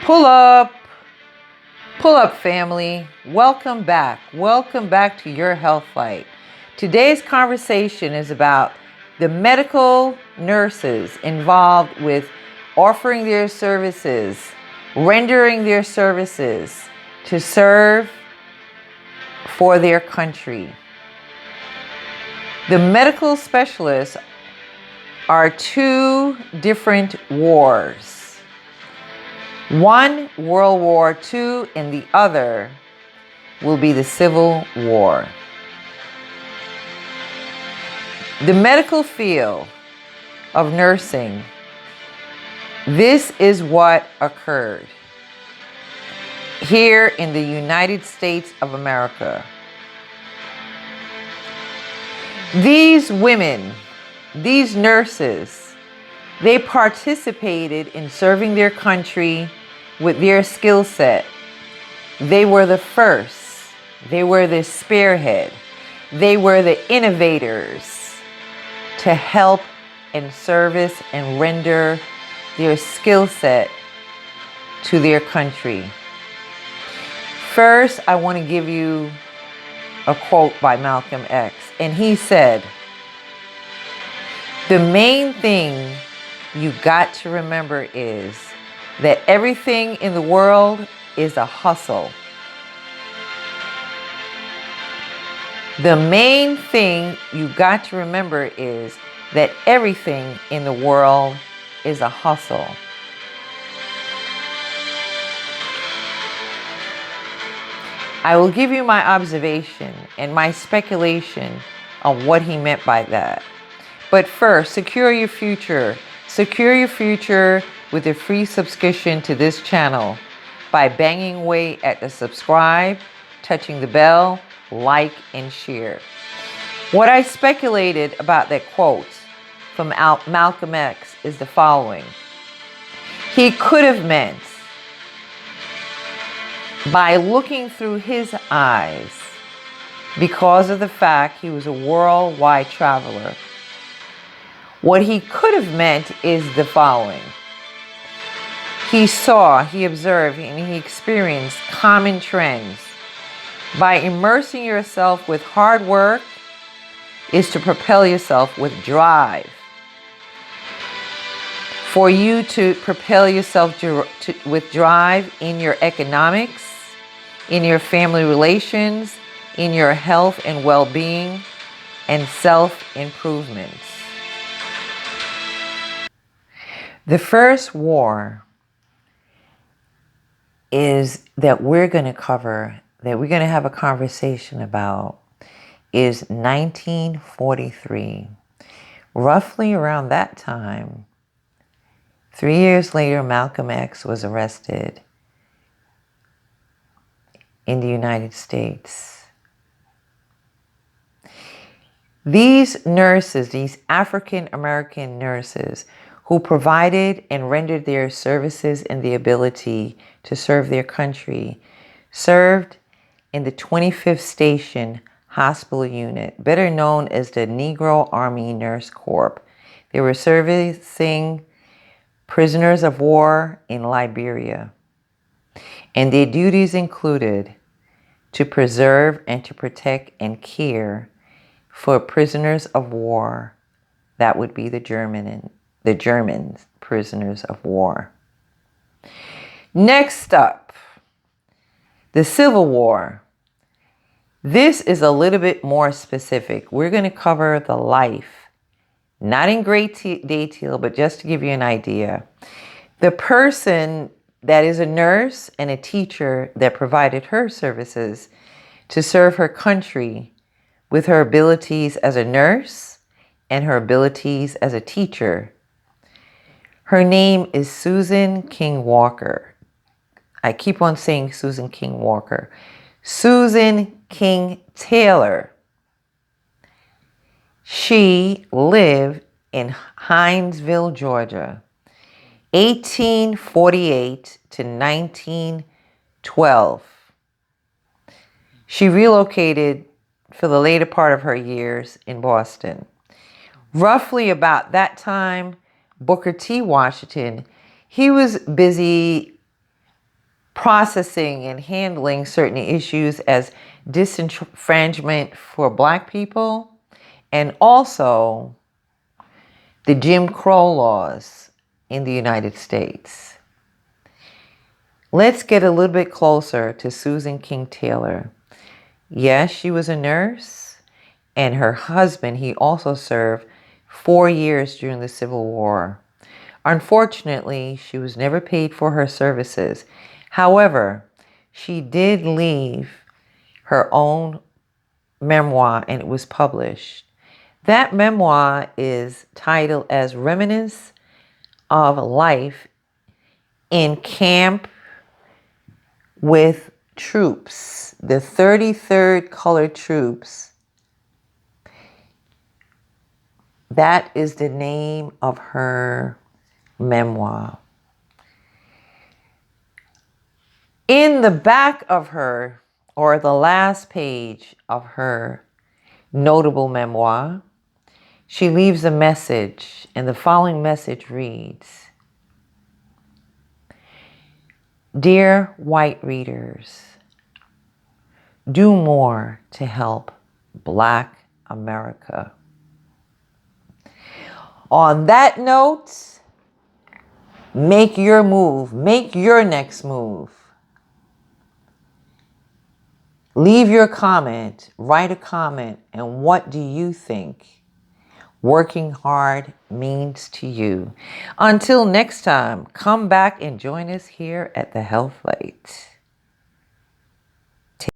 Pull up, pull up, family. Welcome back. Welcome back to Your Health Fight. Today's conversation is about the medical nurses involved with offering their services, rendering their services to serve for their country. The medical specialists are two different wars. One, World War II, and the other will be the Civil War. The medical field of nursing, this is what occurred here in the United States of America. These women, these nurses, they participated in serving their country with their skill set. They were the first. They were the spearhead. They were the innovators to help and service and render their skill set to their country. First, I want to give you a quote by Malcolm X, and he said, "The main thing you got to remember is that everything in the world is a hustle." The main thing you got to remember is that everything in the world is a hustle. I will give you my observation and my speculation on what he meant by that. But first, secure your future. Secure your future with a free subscription to this channel by banging away at the subscribe, touching the bell, like, and share. What I speculated about that quote from Malcolm X is the following. He could have meant, by looking through his eyes, because of the fact he was a worldwide traveler, what he could have meant is the following. He saw, he observed, and he experienced common trends. By immersing yourself with hard work is to propel yourself with drive. For you to propel yourself with drive in your economics, in your family relations, in your health and well-being, and self-improvements. The first war is that we're going to cover, that we're going to have a conversation about, is 1943. Roughly around that time, 3 years later, Malcolm X was arrested in the United States. These nurses, these African American nurses, who provided and rendered their services and the ability to serve their country, served in the 25th Station Hospital Unit, better known as the NEGRO Army Nurse Corp. They were servicing prisoners of war in Liberia, and their duties included to preserve and to protect and care for prisoners of war. That would be the German prisoners of war. Next up, the Civil War. This is a little bit more specific. We're going to cover the life, not in great detail, but just to give you an idea. The person that is a nurse and a teacher that provided her services to serve her country with her abilities as a nurse and her abilities as a teacher. Her name is Susan King Walker. I keep on saying Susan King Walker. Susan King Taylor. She lived in Hinesville, Georgia, 1848 to 1912. She relocated for the later part of her years in Boston. Roughly about that time, Booker T. Washington, he was busy processing and handling certain issues as disenfranchisement for Black people, and also the Jim Crow laws in the United States. Let's get a little bit closer to Susan King Taylor. Yes, she was a nurse, and her husband, he also served 4 years during the Civil War. Unfortunately, she was never paid for her services. However, she did leave her own memoir, and it was published. That memoir is titled as Reminiscences of Life in Camp with Troops, the 33rd Colored Troops. That is the name of her memoir. In the back of her, or the last page of her notable memoir, she leaves a message, and the following message reads, "Dear white readers, do more to help Black America." On that note, make your move. Make your next move. Leave your comment. Write a comment. And what do you think working hard means to you? Until next time, come back and join us here at the Health Light.